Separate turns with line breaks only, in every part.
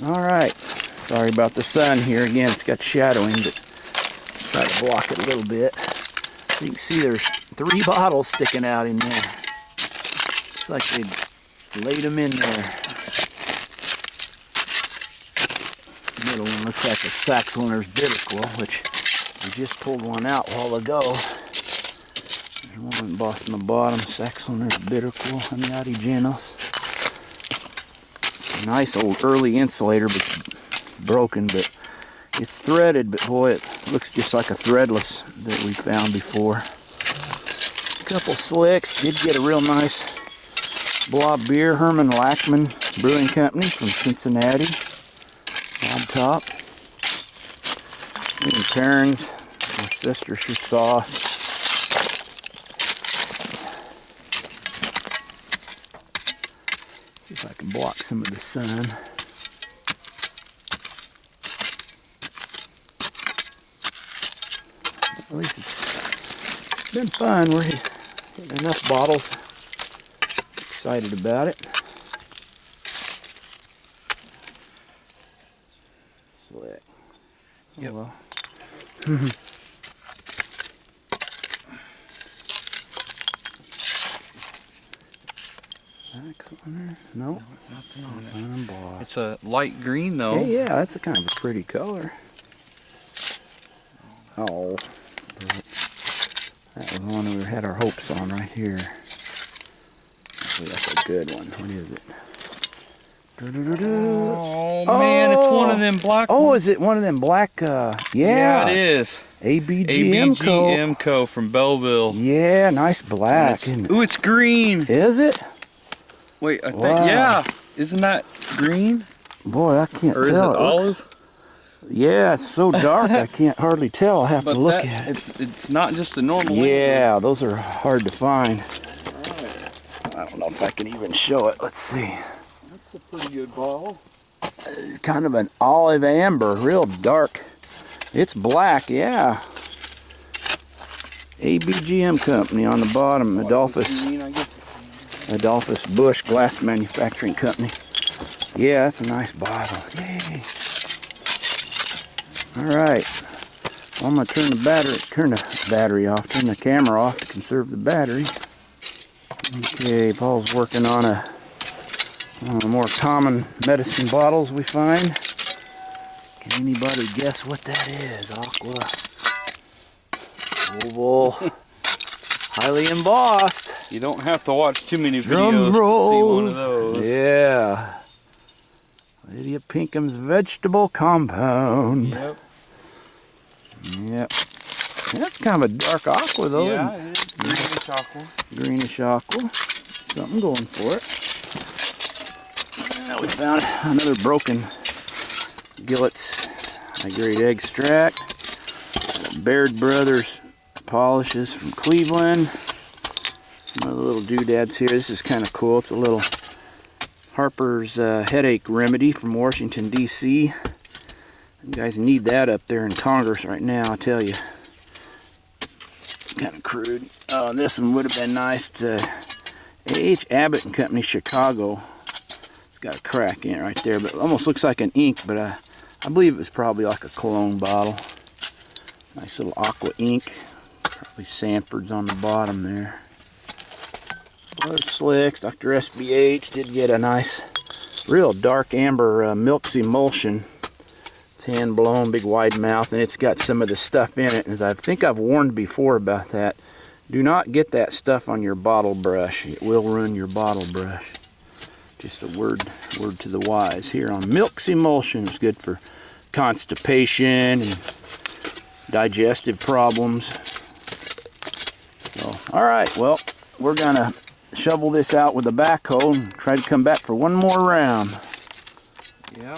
All right. Sorry about the sun here. Again, it's got shadowing, but let's try to block it a little bit. You can see there's 3 bottles sticking out in there. Looks like they laid them in there. The middle one looks like a Saxoner's Bitterquil, which we just pulled one out a while ago. There's one embossed on the bottom, Saxoner's Bitterquil, Amiati Genos. Nice old early insulator, but it's broken, but it's threaded, but boy, it looks just like a threadless that we found before. A couple slicks. Did get a real nice blob beer, Herman Lackman Brewing Company from Cincinnati. On top. And Perrins, Worcestershire sauce. See if I can block some of the sun. At least it's been fun. We're hitting enough bottles. Excited about it. Slick.
Yep.
Oh, well. No,
nothing on it.
unembossed.
It's a light green though.
Yeah, that's a kind of a pretty color. Oh, that was one we had our hopes on right here. Hopefully that's a good one. What is it?
Oh man, it's one of them black
Oh,
ones.
is it one of them black? Yeah,
Yeah, it is.
ABGM
Co. from Belleville.
Yeah, nice black.
Ooh, it's green.
Is it?
Wait, I think,
Wow.
yeah. Isn't that green?
Boy, I can't
Or
tell.
is it
It looks-
olive?
Yeah, it's so dark I can't hardly tell. I have to look at it.
It's not just a normal
Yeah, those are hard to find. I don't know if I can even show it. Let's see.
That's a pretty good bottle.
It's kind of an olive amber, real dark. It's black, yeah. ABGM Company on the bottom, Adolphus Busch Glass Manufacturing Company. Yeah, that's a nice bottle. Yay. All right. Well, I'm gonna turn the battery off, turn the camera off to conserve the battery. Okay, Paul's working on one of the more common medicine bottles we find. Can anybody guess what that is? Aqua. Oval. Highly embossed.
You don't have to watch too many
Drum
videos to see
rolls.
one of those.
Yeah. Lydia Pinkham's vegetable compound.
Yep.
Yep. That's kind of a dark aqua though.
Yeah, it is. Greenish aqua.
Greenish aqua. Something going for it. Now we found another broken Gillett's high-grade extract. Baird Brothers polishes from Cleveland. Some of the little doodads here. This is kind of cool. It's a little Harper's headache remedy from Washington, D.C. You guys need that up there in Congress right now, I tell you. Kind of crude. Oh, this one would have been nice to A.H. Abbott and Company, Chicago. It's got a crack in it right there, but it almost looks like an ink, but I believe it was probably like a cologne bottle. Nice little aqua ink. Probably Sanford's on the bottom there. Other slicks. Dr. SBH did get a nice, real dark amber Milk's Emulsion. It's hand blown, big wide mouth, and it's got some of the stuff in it. As I think I've warned before about that, do not get that stuff on your bottle brush. It will ruin your bottle brush. Just a word to the wise here on Milk's Emulsion. It's good for constipation and digestive problems. So, all right, well, we're gonna shovel this out with a backhoe and try to come back for one more round.
Yeah.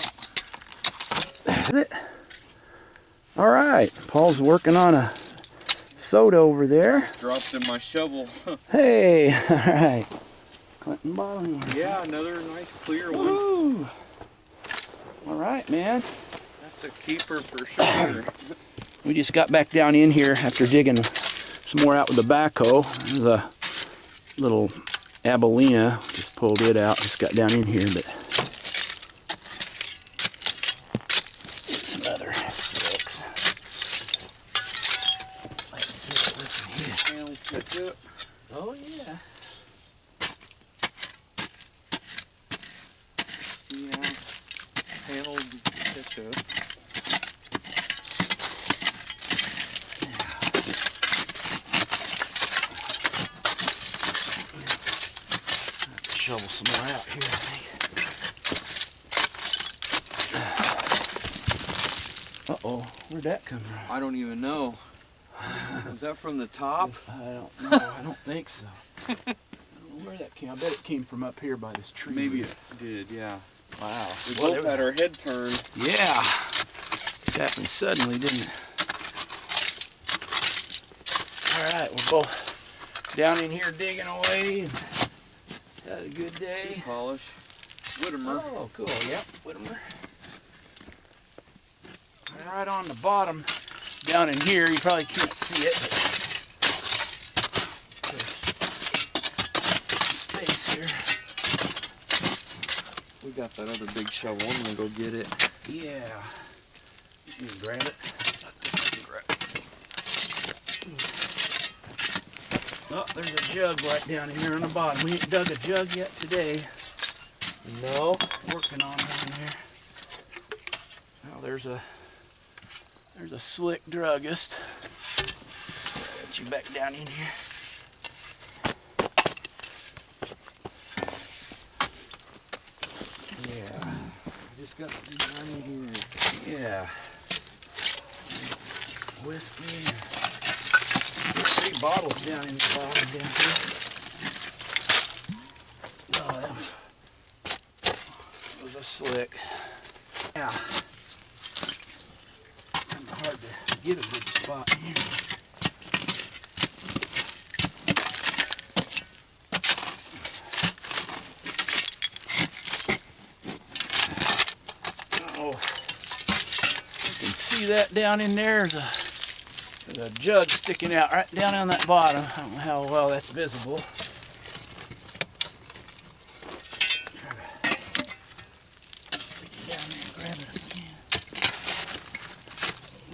That's it. All right, Paul's working on a soda over there.
Dropped in my shovel.
Hey, all right. Clinton bottle.
Yeah, another nice clear one.
Woo. All right, man.
That's a keeper for sure.
We just got back down in here after digging some more out with the backhoe. There's a little Abilena. Just pulled it out. Just got down in here, but some other sticks. Let's see what we can hit.
Panel ketchup.
Oh yeah.
Yeah. Panel ketchup.
Shovel some more out here, I think. Uh-oh, where'd that come from?
I don't even know. Was that from the top?
I don't know, I don't think so. I don't know where that came. I bet it came from up here by this tree.
Maybe it did, yeah.
Wow.
We both had our head turned.
Yeah. This happened suddenly, didn't it? Alright, we're both down in here digging away. And had a good day.
Polish. Whittimer.
Oh, cool. Yep, Whittimer. Right on the bottom, down in here, you probably can't see it, but there's space here.
We got that other big shovel. I'm gonna go get it.
Yeah. You can grab it. Oh, there's a jug right down in here on the bottom. We ain't dug a jug yet today.
No.
Working on down there. Now there's a slick druggist. Get you back down in here. Yeah.
Just got down in here.
Yeah. Whiskey. There's 3 bottles down in the bottom down here. Oh, that was a slick. Yeah. Kind of hard to get a good spot here. Oh, you can see that down in there. There's a jug sticking out right down on that bottom. I don't know how well that's visible.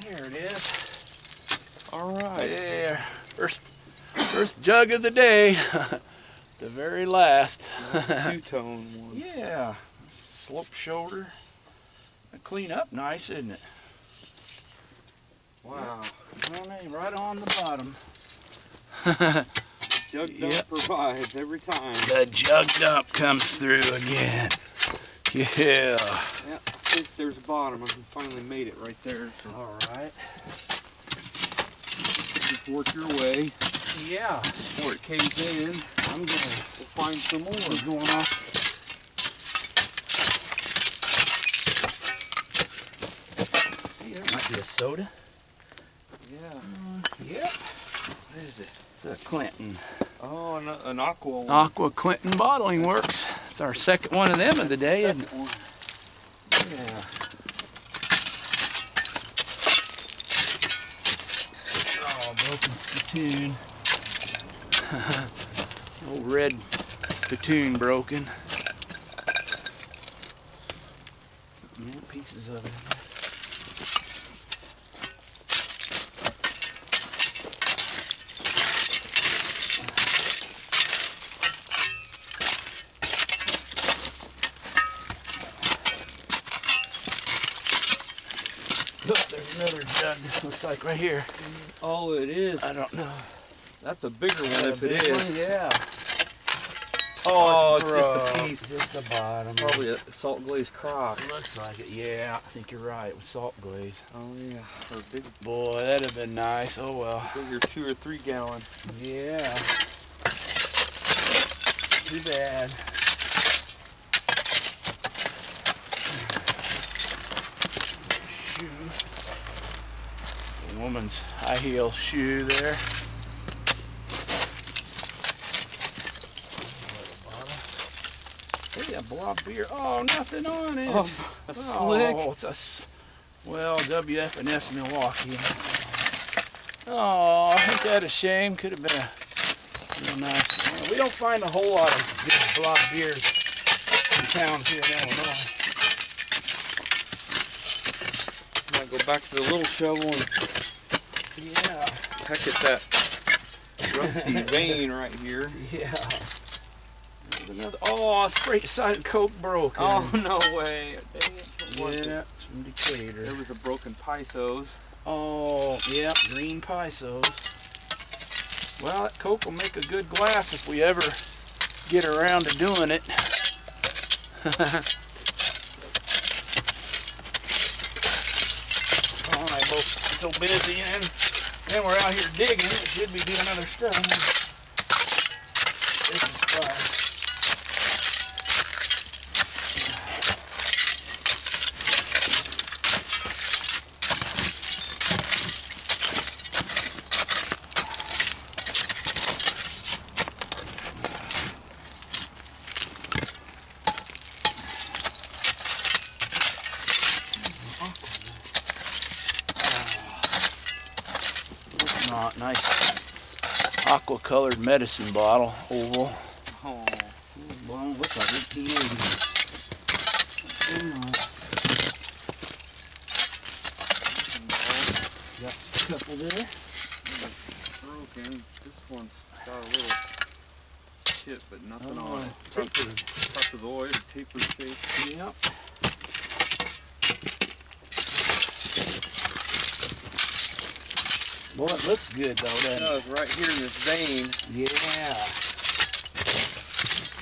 There it is.
All right.
There. First jug of the day. The very last.
Two-tone one.
Yeah. Slope shoulder. Clean up nice, isn't it?
Wow.
Right on the bottom.
Jug dump provides every time.
The jug dump comes through again. Yeah.
Yeah, I think there's a bottom. I finally made it right there. So
All right.
just work your way
Yeah.
before it caves in.
I'm gonna
We'll find some more.
we're going off. Hey, there might be a soda.
Yeah.
Yep. What is it? It's a Clinton.
Oh, an aqua one.
Aqua Clinton Bottling Works. It's our second one of them of the day, isn't it?
Second one.
Yeah. Oh, broken spittoon. Old red spittoon broken. Yeah, pieces of it. Look, there's another jug. Looks like right here.
Oh, it is.
I don't know.
That's a bigger one if it
Big
is.
one, yeah.
Oh, it's just a
broke.
piece.
Just the bottom.
Probably a salt glazed crock.
Looks like it. Yeah, I think you're right. With salt glaze.
Oh yeah, or big,
Boy, that'd have been nice. Oh well.
bigger 2 or 3 gallon.
Yeah. Too bad. Shoe. The woman's high heel shoe there. Hey, a blob beer. Oh, nothing on it.
Oh, a slick.
Oh, it's a well, WF&S Milwaukee. Oh, ain't that a shame? Could have been a real nice one. We don't find a whole lot of good blob beers in towns here in Illinois.
Go back to the little shovel and
Yeah.
peck at that rusty vein right here.
Yeah. There's another. Oh, straight side Coke broke.
Oh, no way. Dang it. What was
Yeah,
it?
some Decatur.
There was a broken Pisos.
Oh, yeah, green Pisos. Well, that Coke will make a good glass if we ever get around to doing it. Paul and I both so busy, and then we're out here digging. We should be doing other stuff. This is fun. Nice aqua colored medicine bottle, oval.
Oh.
Well, looks like 1880. Got a couple there.
Broken. This one's got a little chip, but nothing on it.
Tapered.
Trapezoid, tapered shape.
Yep. Well, it looks good though, doesn't it?
It does, right here in this vein.
Yeah.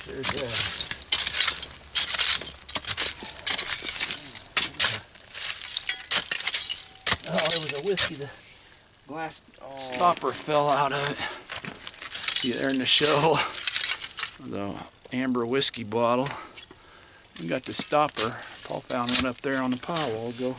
Sure does. Oh, there was a whiskey. The glass stopper fell out of it. See there in the show, the amber whiskey bottle. We got the stopper. Paul found one up there on the pile a while ago.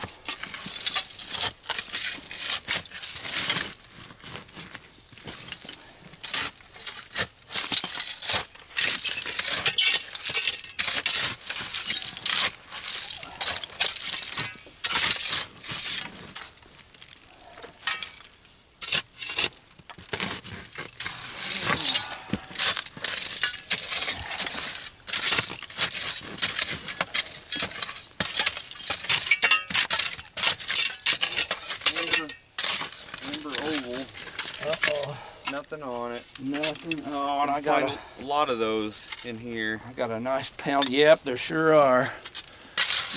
Nothing on it.
Nothing. Oh, and I got
a lot of those in here.
I got a nice panel. Yep, there sure are.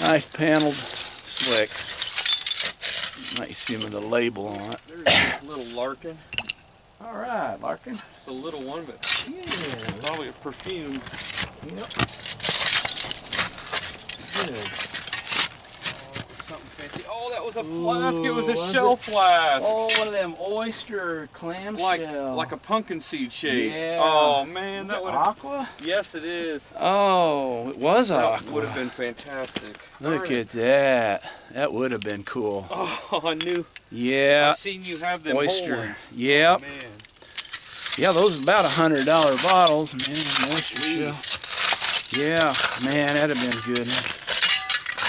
Nice paneled slick. Might see with a label on it.
There's a little Larkin.
All right, Larkin.
Just a little one, but
Yeah.
probably a perfume.
Yep. Good.
Something fancy. Oh, that was a flask. It was a
was
shell
it?
flask.
Oh, one of them oyster clam shell.
Like a pumpkin seed shape.
Yeah.
Oh man, that would have.
aqua?
Yes, it is.
Oh, it was aqua.
That would have been fantastic.
Look at that. That would have been cool.
Oh, I knew.
Yeah.
I've seen you have them whole
Oyster.
ones.
Yep.
Oh, man.
Yeah, those are about $100 bottles, man. Oyster shell. Yeah, man, that'd have been good.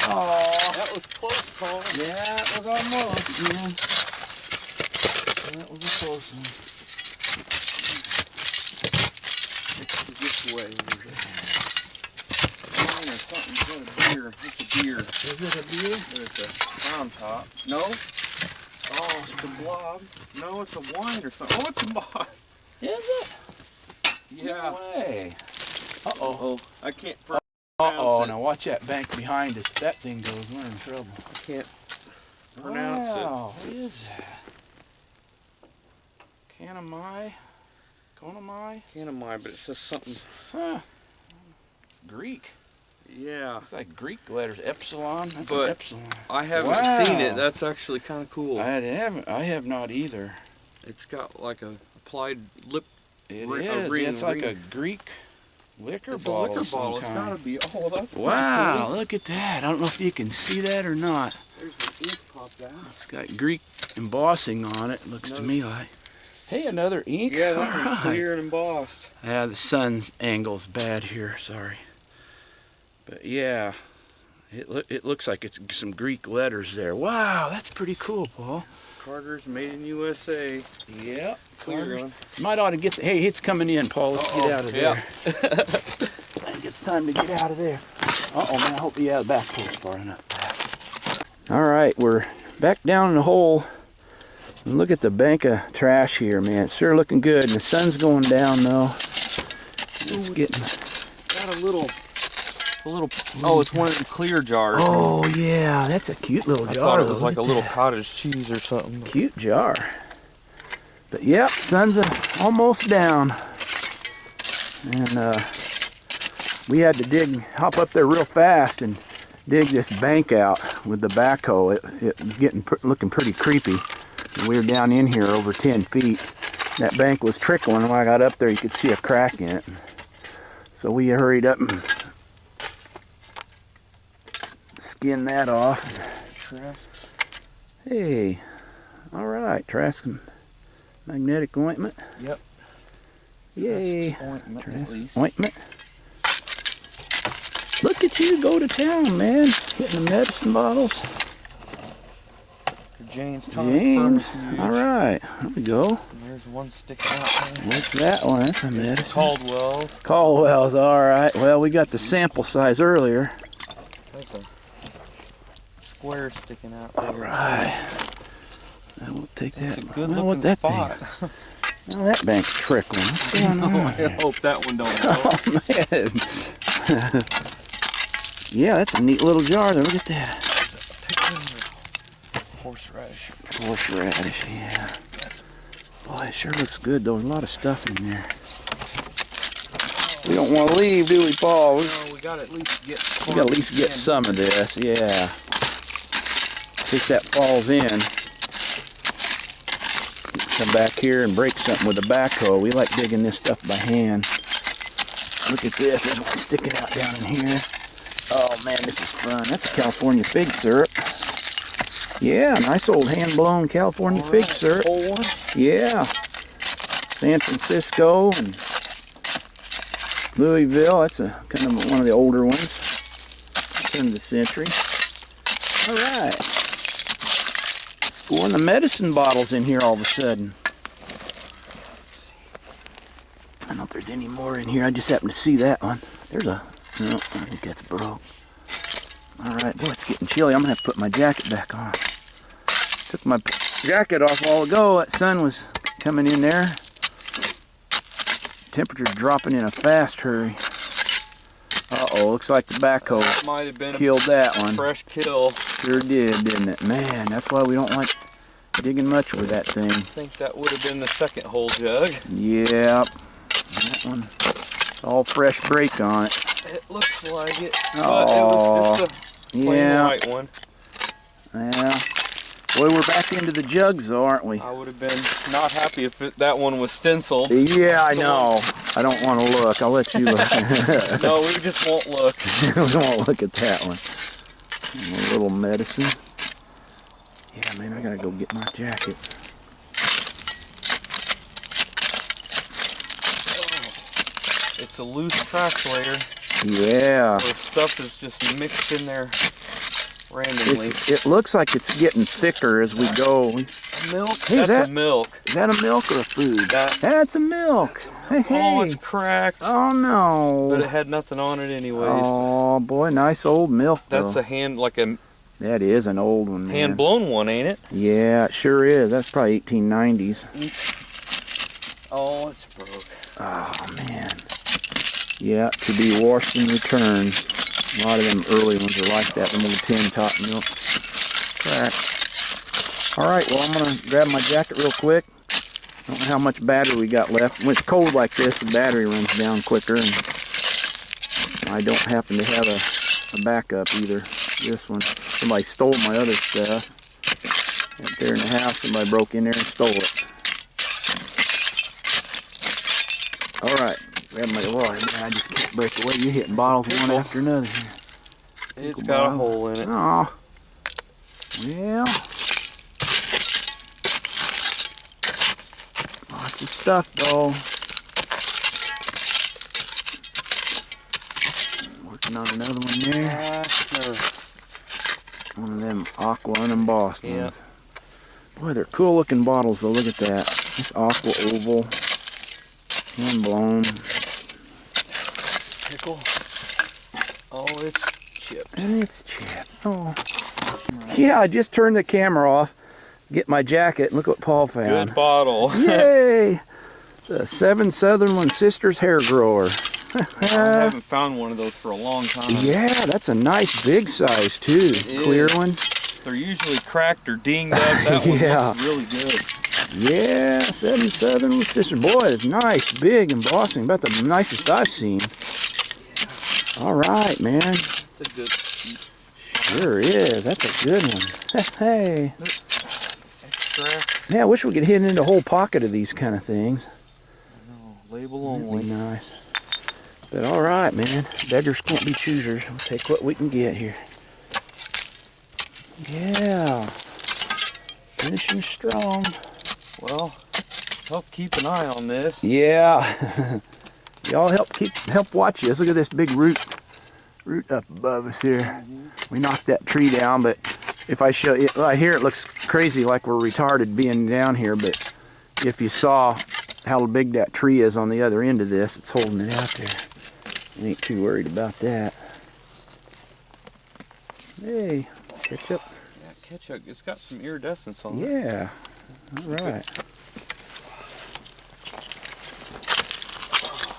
Oh,
That was close, Paul.
yeah, it was almost, man. That was a close one.
This way. Mine or something. It's a beer. It's a beer.
Is it a beer?
It's a round top. No. Oh, it's a blob. No, it's a wine or something. Oh, it's a moss.
Is it?
Yeah.
No way. Uh-oh.
Oh, I can't pronounce
Uh-oh,
it.
now watch that bank behind us. If that thing goes, we're in trouble.
I can't pronounce
Wow, what is that? Kanamai? Konamai?
it. Canamai, but it says something.
Huh. It's Greek.
Yeah.
It's like Greek letters. Epsilon. That's
But
an epsilon.
I haven't
Wow.
seen it. That's actually kind of cool.
I have not either.
It's got like a applied lip.
It
Re-
is.
a ring,
It's like a
ring.
Greek liquor
It's
bottle.
a liquor
of some
bottle. It's
kind.
gotta be. Oh, that's pretty
Wow,
cool.
look at that. I don't know if you can see that or not.
There's the ink popped out.
It's got Greek embossing on it, looks to me like. Hey, another ink?
Yeah, that
All
one's
right.
clear and embossed.
Yeah, the sun's angle's bad here, sorry. But yeah, it looks like it's some Greek letters there. Wow, that's pretty cool, Paul.
Carter's made in USA.
Yep.
Clear one.
Might ought to get, hey, it's coming in, Paul. Let's get out of there.
Yeah.
I think it's time to get out of there. Uh-oh, man, I hope, yeah, the back hole's far enough back. All right, we're back down in the hole. And look at the bank of trash here, man. It's sure looking good. And the sun's going down though. It's getting.
Got a little. Oh, it's one of them clear jars.
Oh yeah, that's a cute little jar.
I thought it was like a little cottage cheese or something.
Cute jar. But yep, sun's almost down. And we had to hop up there real fast and dig this bank out with the backhoe. It was looking pretty creepy. And we were down in here over 10 feet. That bank was trickling. When I got up there, you could see a crack in it. So we hurried up and skinned that off.
Trask.
Hey, all right, Trask magnetic ointment.
Yep.
Yay.
Ointment,
Trask ointment. Look at you go to town, man. Hitting the medicine bottles.
Jane's.
All right, there we go.
And there's one sticking out there.
What's that one? That's a medicine.
Caldwell's.
Caldwell's, all right. Well, we got the sample size earlier.
That's a square sticking out there.
All right. I will take that.
It's a good looking spot.
Well, that bank's trickling. What's going on?
I hope that one don't go.
Oh, man. Yeah, that's a neat little jar there. Look at that.
Horseradish.
Horseradish, yeah. Boy, it sure looks good. There's a lot of stuff in there. We don't want to leave, do we, Paul?
No, we got to at least get
some of this, yeah. In case that falls in. Come back here and break something with a backhoe. We like digging this stuff by hand. Look at this. There's one sticking out down in here. Oh man, this is fun. That's California fig syrup. Yeah, nice old hand-blown California fig syrup.
Whole one?
Yeah. San Francisco and Louisville. That's a kind of one of the older ones. Turn of the century. All right. Scoring the medicine bottles in here all of a sudden. I don't know if there's any more in here. I just happened to see that one. There's a... No, I think that's broke. Alright, boy, it's getting chilly. I'm going to have to put my jacket back on. Took my jacket off a while ago. That sun was coming in there. Temperature's dropping in a fast hurry. Uh-oh, looks like the backhoe
might have been
killed that one.
Fresh kill.
Sure did, didn't it? Man, that's why we don't like digging much with that thing.
I think that would have been the second hole jug.
Yep. That one, all fresh break on it.
It looks like it, but it was just a plain white one.
Yeah. Boy, we're back into the jugs though, aren't we?
I would have been not happy if that one was stenciled.
Yeah, I know. I don't want to look. I'll let you look.
No, we just won't look.
We won't look at that one. A little medicine. Yeah, man, I gotta go get my jacket.
It's a loose trash layer.
Yeah.
Where stuff is just mixed in there randomly.
It looks like it's getting thicker as we go.
Milk?
Hey,
That's a milk.
Is that a milk or a food?
That's
a milk. Hey,
Oh,
hey.
it's cracked.
Oh, no.
But it had nothing on it anyways.
Oh, boy, nice old milk,
That's
though. That is an old one, man.
hand-blown one, ain't it?
Yeah, it sure is. That's probably 1890s.
Oh, it's broke.
Oh, man. Yeah, to be washed and returned. A lot of them early ones are like that, them old tin top milk. Crack. Alright, well, I'm going to grab my jacket real quick. I don't know how much battery we got left. When it's cold like this, the battery runs down quicker, and I don't happen to have a backup either. This one. Somebody stole my other stuff. Up there in the house, somebody broke in there and stole it. Alright. Grab my water, man. I just can't break away. You're hitting bottles one after another here.
It's got a hole in it.
Oh. Well. Lots of stuff, though. Working on another one there. One of them aqua unembossed ones. Boy, they're cool looking bottles, though. Look at that. This aqua oval. Hand blown.
Pickle. Oh, it's chipped.
And it's chipped. Oh. Yeah, I just turned the camera off, get my jacket, and look what Paul found.
Good bottle.
Yay! It's a 7 Sutherland Sisters hair grower.
I haven't found one of those for a long time.
Yeah, that's a nice big size too. Clear one.
They're usually cracked or dinged up. That one looks really good.
Yeah, 7 Sutherland Sisters. Boy, it's nice, big, embossing. About the nicest I've seen. All right, man.
That's a good.
Sure is. That's a good one. Hey.
Extract.
Yeah, I wish we could hit into a whole pocket of these kind of things.
No, label only.
That'd be nice. But all right, man. Beggars can't be choosers. We'll take what we can get here. Yeah. Finishing strong.
Well, help keep an eye on this.
Yeah. Y'all help watch this. Look at this big root up above us here. We knocked that tree down, but if I show it right here, it looks crazy like we're retarded being down here, but if you saw how big that tree is on the other end of this, it's holding it out there. I ain't too worried about that. Hey, ketchup.
Yeah, ketchup. It's got some iridescence on it.
Yeah. All right.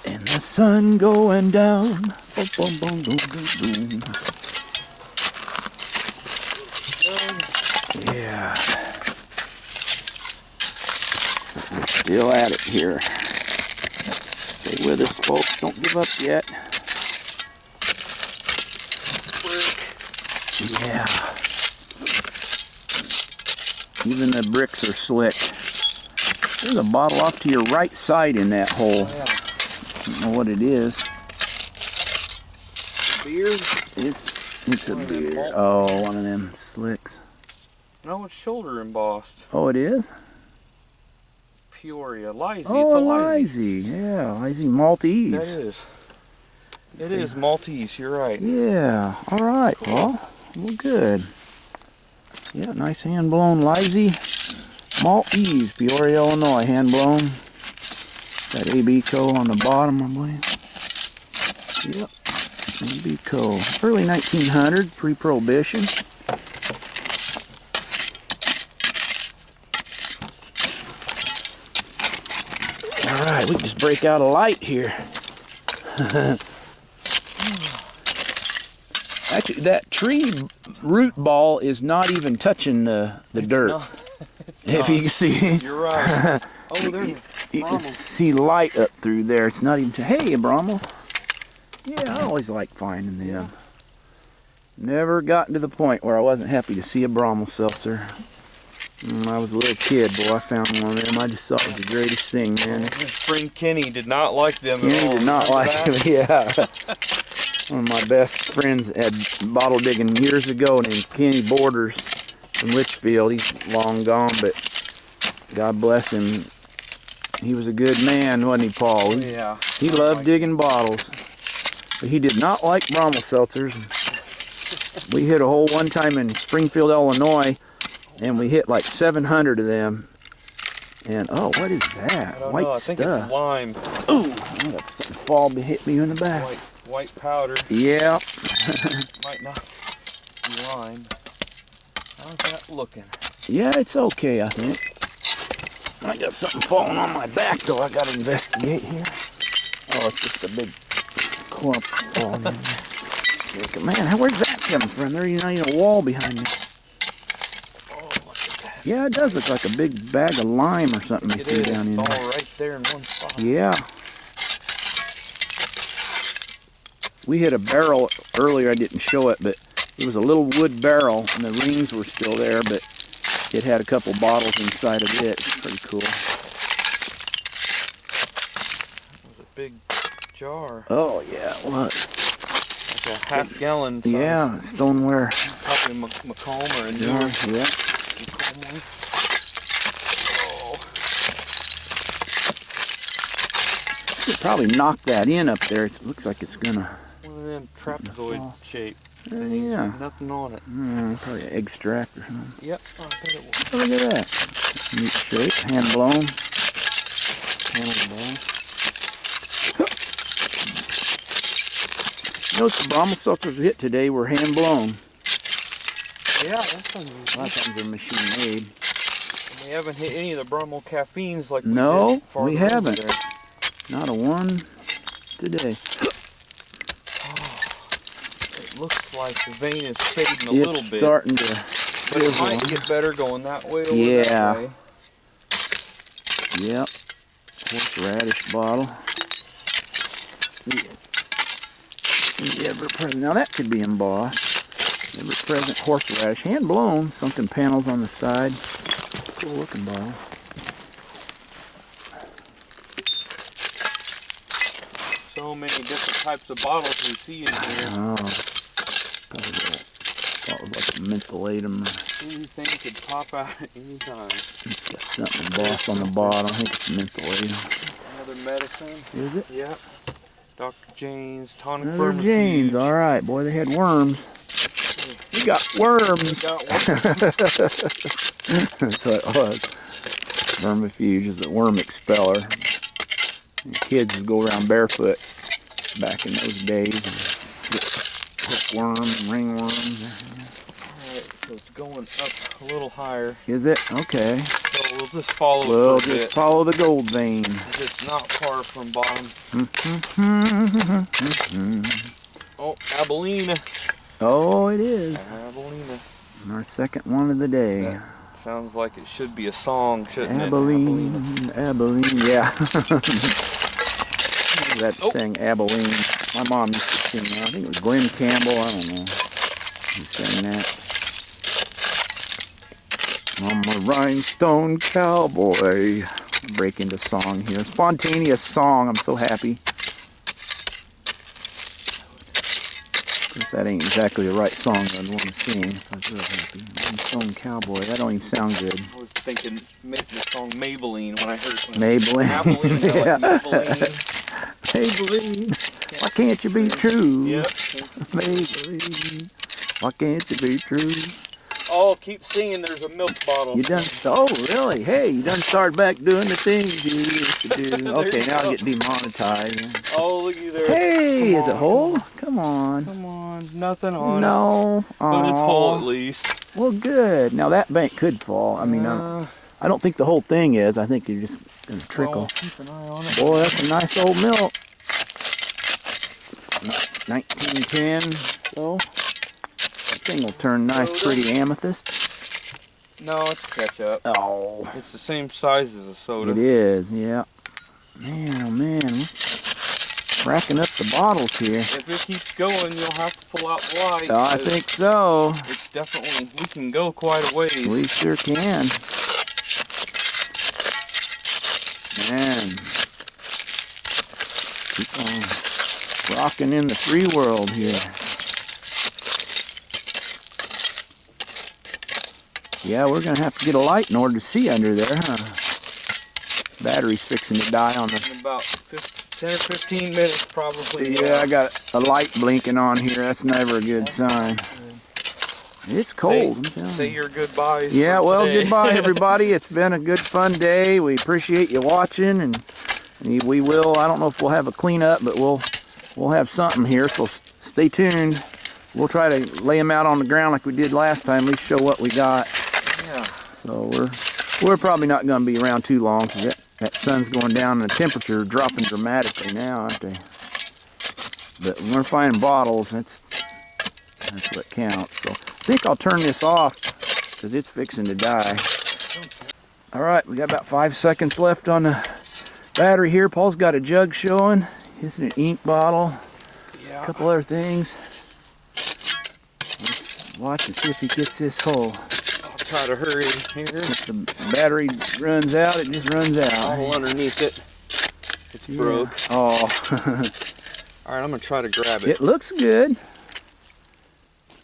And the sun going down. Boom, boom, boom, boom, boom, boom. Yeah. We're still at it here. Stay with us, folks. Don't give up yet. Yeah. Even the bricks are slick. There's a bottle off to your right side in that hole. I don't know what it is.
Beer?
It's a beer. Oh, one of them slicks.
No, it's shoulder embossed.
Oh, it is?
Peoria. Lizzie.
Oh,
It's a
Lizzie. Yeah, Lizzie Maltese.
That is. It is Maltese, you're right.
Yeah. All right, Paul. Well, good. Yeah, nice hand-blown Lizzie Maltese, Peoria, Illinois. Hand-blown. Got ABCO on the bottom, I believe. Yep. ABCO. Early 1900, pre-prohibition. All right, we can just break out a light here. Actually, that tree root ball is not even touching the dirt. If you can see.
You're right. Oh, there's
You can see light up through there. It's not even. Hey, a Brommel. Yeah, I always like finding them. Never gotten to the point where I wasn't happy to see a Brommel seltzer. When I was a little kid, boy, I found one of them. I just thought it was the greatest thing, man.
His friend Kenny did not like them at all.
Kenny did not like them, yeah. One of my best friends had bottle digging years ago named Kenny Borders from Litchfield. He's long gone, but God bless him. He was a good man, wasn't he, Paul?
Yeah.
He loved digging bottles. But he did not like Brommel seltzers. We hit a hole one time in Springfield, Illinois, and we hit like 700 of them. And, oh, what is that? White
I
stuff.
think it's lime.
Ooh, something fall hit me in the back.
White powder.
Yeah.
Might not be lime. How's that looking?
Yeah, it's okay, I think. I got something falling on my back, though. I got to investigate here. Oh, it's just a big clump falling in there. Man, where's that coming from? There's not even a wall behind me.
Oh, look at that.
Yeah, it does look like a big bag of lime or something they threw down in there.
It's all right there in one spot.
Yeah. We hit a barrel earlier, I didn't show it, but it was a little wood barrel, and the rings were still there, but it had a couple bottles inside of it. It's pretty cool.
It was a big jar.
Oh, yeah, it was.
Like a half-gallon size.
Yeah, stoneware.
Probably Macomb or a newer.
Yeah. Could probably knock that in up there. It looks like it's gonna.
One of them trapezoid shape things.
Yeah.
Nothing on it.
Probably an egg strap or something.
Yep, I bet it was.
Oh, look at that. Neat shape. Hand blown. Hand blown. Notice the Brommel seltzers we hit today were hand blown.
Yeah, that's
A
unusual.
lot of times they're machine made.
We haven't hit any of the Brummel caffeines like
No,
we did farther
we
over
haven't.
there.
Not a one today.
It looks like the vein is fading a little
It's
bit.
starting to
But it
fizzle.
might get better going that way or
Yeah.
that way.
Yep. Horseradish bottle. The ever-present. Now that could be embossed. Ever-present horseradish. Hand-blown. Sunken panels on the side. Cool-looking bottle.
So many different types of bottles we see in here.
Oh. Probably that. Thought it was like a mentholatum.
Anything could pop out at any time.
It's got something embossed on the bottom. I think it's mentholatum.
Another medicine.
Is it?
Yep. Dr. Jane's tonic
Another
vermifuge.
Jane's. All right, boy, they had worms. We got worms.
We got one.
That's what it was. Vermifuge is a worm expeller. And kids would go around barefoot back in those days and get hookworm and ringworms.
Alright, so it's going up a little higher.
Is it? Okay.
So we'll just follow
We'll
it for a
just
bit.
follow the gold vein.
It's not far from bottom. Oh, Abilene.
Oh, it is.
Abilene.
Our second one of the day.
That sounds like it should be a song, shouldn't
Abilene, Abilene, yeah. That
Oh.
sang Abilene. My mom used to sing that. I think it was Glenn Campbell. I don't know. He sang that. I'm a rhinestone cowboy. Break into song here. Spontaneous song. I'm so happy. Of course, that ain't exactly the right song I'd want to sing if I was real happy. Rhinestone cowboy. That don't even sound good.
I was thinking make the song Maybelline when I heard it.
Maybelline.
Abilene,
Yeah.
like Maybelline.
Maybelline, why can't you be true?
Yep.
Maybelline, why can't you be true?
Oh, keep singing. There's a milk bottle.
You done, oh really? Hey, you done started back doing the things you used to do.
There
Okay,
you
now I
go.
get demonetized.
Oh, looky there.
Hey,
Come
is it
on.
whole? Come on.
Come on, nothing on it.
No.
But it's whole at
Aw.
least.
Well, good. Now that bank could fall. I mean, I don't think the whole thing is. I think you're just gonna trickle.
Well, keep an eye on it.
Boy, that's a nice old milk. 1910, so that thing will turn nice, pretty amethyst.
No, it's ketchup.
Oh,
It's the same size as a soda.
it is, yeah. Man, oh man, we're racking up the bottles here.
If it keeps going, you'll have to pull out the lights.
I think so.
It's definitely, we can go quite a ways.
We sure can. Man, keep on rocking in the free world here. Yeah, we're gonna have to get a light in order to see under there, huh? Battery's fixing to die on the.
In about 10 or 15 minutes, probably.
Yeah, I got a light blinking on here. That's never a good sign. It's cold. I'm telling
Say
you.
your goodbyes.
Yeah,
for
well,
today.
goodbye, everybody. It's been a good, fun day. We appreciate you watching, and we will. I don't know if we'll have a cleanup, but we'll have something here. So stay tuned. We'll try to lay them out on the ground like we did last time. At least show what we got.
Yeah.
So we're probably not going to be around too long, because that sun's going down and the temperature dropping dramatically now, aren't they? But when we're finding bottles, that's what counts. So I think I'll turn this off because it's fixing to die. All right, we got about 5 seconds left on the battery here. Paul's got a jug showing. Here's an ink bottle.
Yeah.
A couple other things. Let's watch and see if he gets this whole.
I'll try to hurry here.
If the battery runs out, it just runs out.
All underneath it. It's
Yeah.
broke.
Oh,
All right, I'm gonna try to grab it.
it looks good.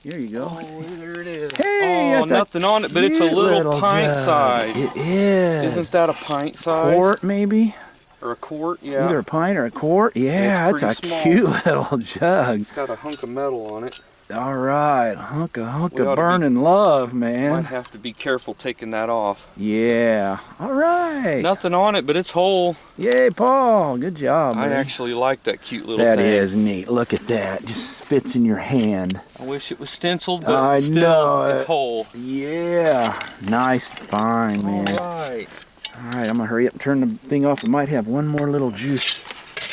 Here you go.
Oh, there it is.
Hey,
oh,
that's a
nothing on it, but it's a
cute
little pint
jug.
size.
It is.
Isn't that a pint size?
Quart, maybe?
Or a quart? Yeah.
Either a pint or a quart? Yeah,
It's
that's a
pretty small.
cute little jug.
It's got a hunk of metal on it.
All right, hunk
We
of
ought to
burning love, man.
Might have to be careful taking that off.
Yeah. All right.
Nothing on it, but it's whole.
Yay, Paul. Good job,
I
buddy.
actually like that cute little
That
thing.
is neat. Look at that. Just fits in your hand.
I wish it was stenciled, but
I
still,
know
it's whole.
Yeah. Nice find, man.
All right.
All right, I'm going to hurry up and turn the thing off. We might have one more little juice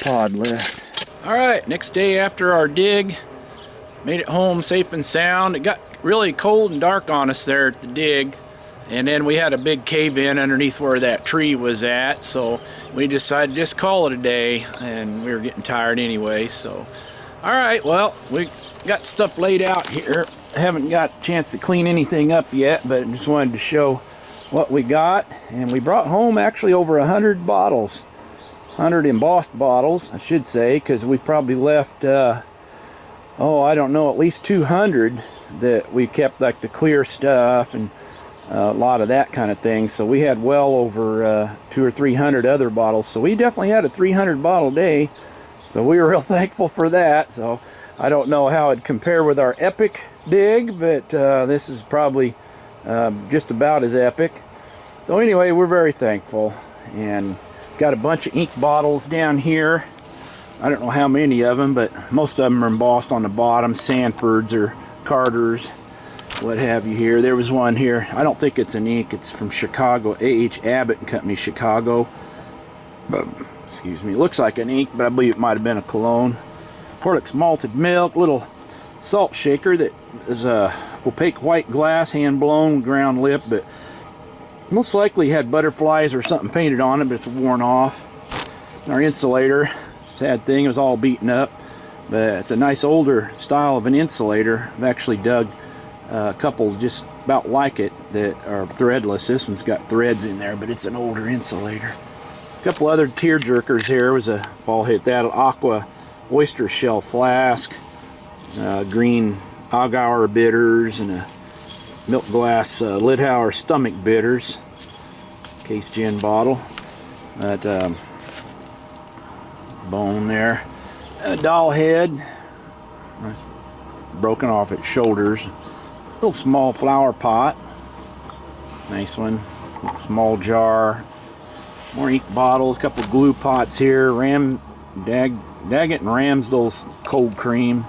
pod left. All right, next day after our dig, made it home safe and sound. It got really cold and dark on us there at the dig, and then we had a big cave-in underneath where that tree was at, so we decided to just call it a day, and we were getting tired anyway. So all right, well, we got stuff laid out here. Haven't got a chance to clean anything up yet, but just wanted to show what we got. And we brought home actually over 100 bottles, 100 embossed bottles I should say, because we probably left oh, I don't know, at least 200 that we kept, like the clear stuff and a lot of that kind of thing. So we had well over 200 or 300 other bottles. So we definitely had a 300 bottle day. So we were real thankful for that. So I don't know how it'd compare with our epic dig, but this is probably just about as epic. So anyway, we're very thankful, and got a bunch of ink bottles down here. I don't know how many of them, but most of them are embossed on the bottom, Sanfords or Carters, what have you here. There was one here. I don't think it's an ink. It's from Chicago, A.H. Abbott and Company, Chicago. Excuse me. It looks like an ink, but I believe it might have been a cologne. Horlicks malted milk, little salt shaker that is a opaque white glass, hand blown, ground lip, but most likely had butterflies or something painted on it, but it's worn off. Our insulator, sad thing, it was all beaten up, but it's a nice older style of an insulator. I've actually dug a couple just about like it that are threadless. This one's got threads in there, but it's an older insulator. A couple other tear jerkers here. Was a ball hit that aqua oyster shell flask, green Augauer bitters, and a milk glass Lidhauer stomach bitters, case gin bottle. That bone there, a doll head, that's broken off its shoulders. Little small flower pot, nice one. A small jar, more ink bottles, a couple glue pots here. Daggett and Ramsdale's cold cream.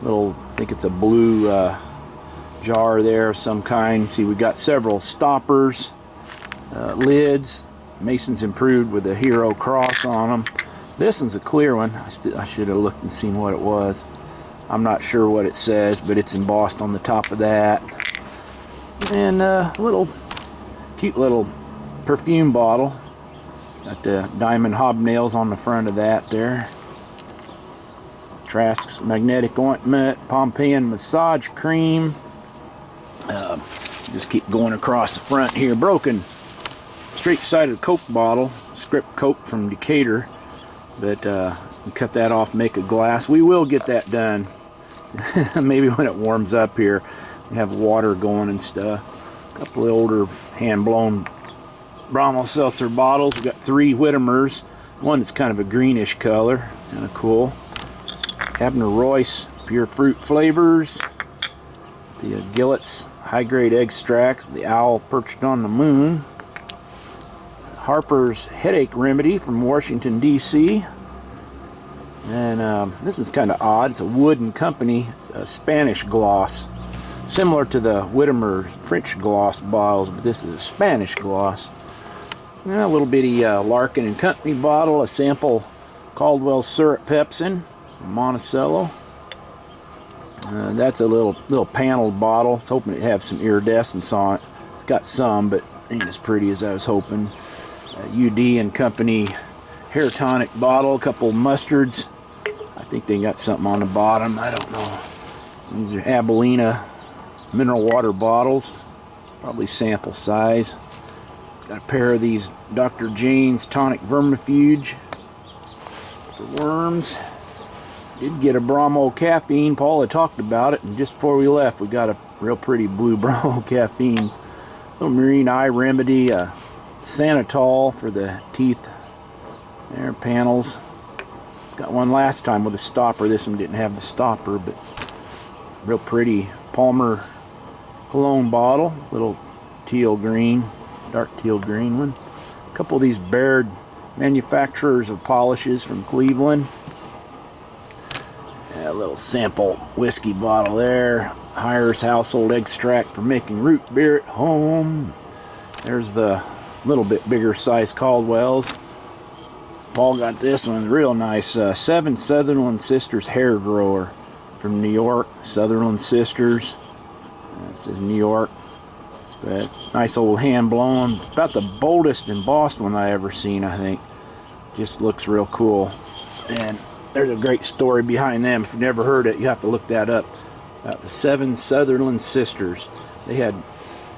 Little, I think it's a blue jar there of some kind. See, we got several stoppers, lids. Mason's improved with a hero cross on them. This one's a clear one. I should have looked and seen what it was. I'm not sure what it says, but it's embossed on the top of that. And a little cute little perfume bottle. Got the diamond hobnails on the front of that there. Trask's magnetic ointment, Pompeian massage cream. Just keep going across the front here. Broken straight-sided Coke bottle, script Coke from Decatur, but you cut that off, make a glass. We will get that done. Maybe when it warms up here, we have water going and stuff. A couple of older hand-blown Brommel Seltzer bottles. We've got 3 Whittemers. One that's kind of a greenish color, kind of cool. Abner Royce pure fruit flavors. The Gillett's high-grade extracts. The owl perched on the moon. Harper's headache remedy from Washington, D.C. And this is kind of odd. It's a Wood & Company. It's a Spanish gloss, similar to the Whittemer French gloss bottles, but this is a Spanish gloss. And a little bitty Larkin & Company bottle, a sample Caldwell Syrup Pepsin, Monticello. That's a little paneled bottle. I was hoping it'd have some iridescence on it. It's got some, but ain't as pretty as I was hoping. UD & Company hair tonic bottle, a couple mustards. I think they got something on the bottom. I don't know. These are Abilena mineral water bottles, probably sample size. Got a pair of these Dr. Jane's tonic vermifuge for worms. Did get a Bromo caffeine. Paul had talked about it, and just before we left, we got a real pretty blue Bromo caffeine. Little marine eye remedy, Sanitol for the teeth. There, panels. Got one last time with a stopper. This one didn't have the stopper, but Real pretty Palmer cologne bottle, little teal green, dark teal green one. A couple of these Baird manufacturers of polishes from Cleveland. A little sample whiskey bottle there. Hires household extract for making root beer at home. There's the little bit bigger size Caldwell's. Paul got this one, real nice. 7 Sutherland Sisters hair grower from New York. Sutherland Sisters. It says New York. But it's nice old hand blown. About the boldest embossed one I ever seen, I think. Just looks real cool. And there's a great story behind them. If you've never heard it, you have to look that up. About the 7 Sutherland Sisters. They had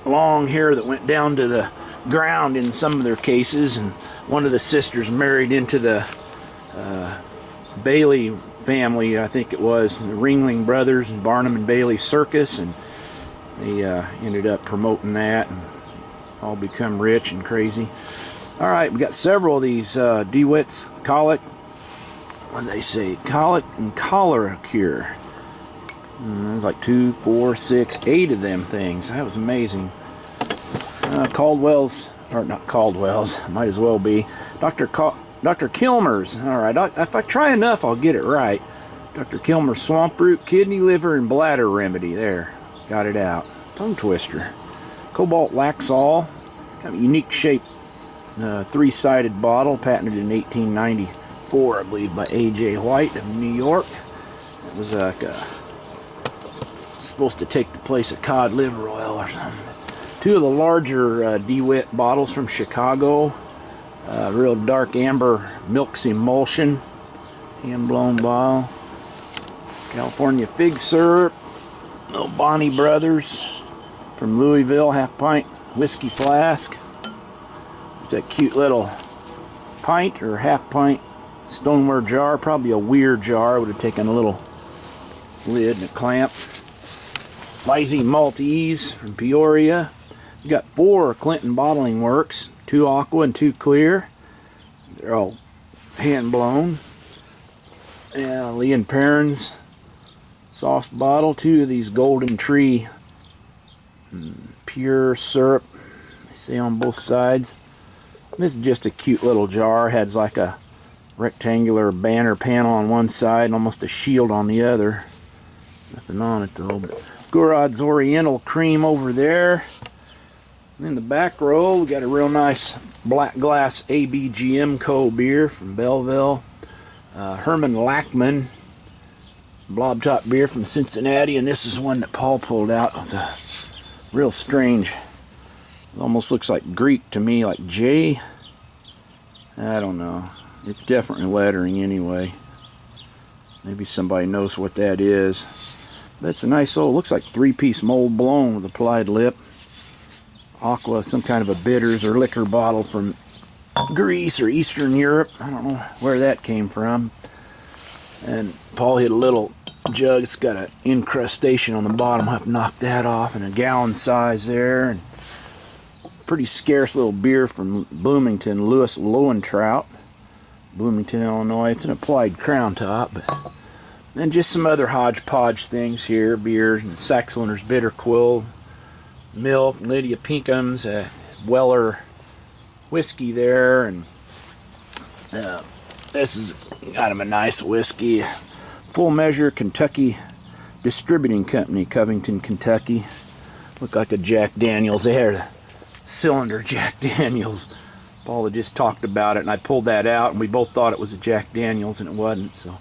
long hair that went down to the ground in some of their cases, and one of the sisters married into the Bailey family, I think it was, the Ringling Brothers and Barnum and Bailey Circus, and they ended up promoting that and all become rich and crazy. All right, we got several of these DeWitt's colic. What do they say? Colic and cholera cure. There's like 2, 4, 6, 8 of them things. That was amazing. Caldwell's, or not Caldwell's, might as well be. Dr. Kilmer's. All right, if I try enough, I'll get it right. Dr. Kilmer's swamp root, kidney, liver, and bladder remedy. There, got it out. Tongue twister. Cobalt Laxol, kind of unique shape, 3-sided bottle, patented in 1894, I believe, by A.J. White of New York. It was like supposed to take the place of cod liver oil or something. 2 of the larger DeWitt bottles from Chicago. Real dark amber milk's emulsion. Hand blown bottle. California fig syrup. Little Bonnie Brothers from Louisville, half-pint whiskey flask. It's that cute little pint or half-pint stoneware jar. Probably a weird jar. Would have taken a little lid and a clamp. Lazy Maltese from Peoria. We got 4 Clinton Bottling Works, 2 aqua and 2 clear. They're all hand blown. Yeah, Lee and Perrins sauce bottle. 2 of these Golden Tree pure syrup. They say on both sides. This is just a cute little jar. It has like a rectangular banner panel on one side and almost a shield on the other. Nothing on it though. But Gorod's Oriental Cream over there. In the back row, we got a real nice black glass ABGM Co. beer from Belleville. Herman Lackman blob top beer from Cincinnati, and this is one that Paul pulled out. It's a real strange, it almost looks like Greek to me, like J. I don't know. It's definitely lettering anyway. Maybe somebody knows what that is. That's a nice old, looks like 3-piece mold blown with applied lip. Aqua, some kind of a bitters or liquor bottle from Greece or Eastern Europe. I don't know where that came from. And Paul hit a little jug. It's got an incrustation on the bottom. I'll have to knock that off. And a gallon size there. And pretty scarce little beer from Bloomington, Louis Lowentrout. Bloomington, Illinois. It's an applied crown top. And just some other hodgepodge things here. Beers and Saxoners Bitter Quill. Milk, Lydia Pinkham's, Weller whiskey there, and this is kind of a nice whiskey. Full Measure Kentucky Distributing Company, Covington, Kentucky. Look like a Jack Daniels there, cylinder Jack Daniels. Paul had just talked about it, and I pulled that out, and we both thought it was a Jack Daniels, and it wasn't. So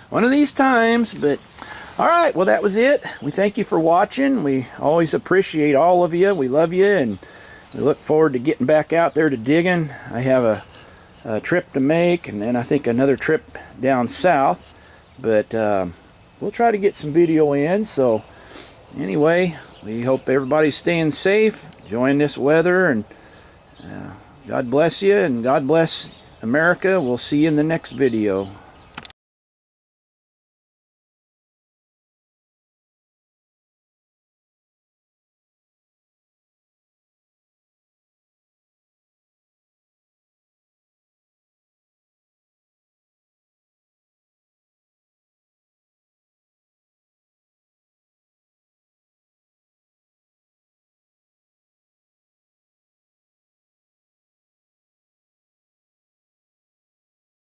one of these times, but all right, well, that was it. We thank you for watching. We always appreciate all of you. We love you, and we look forward to getting back out there to digging. I have a trip to make, and then I think another trip down south. But we'll try to get some video in. So anyway, we hope everybody's staying safe, enjoying this weather, and God bless you, and God bless America. We'll see you in the next video.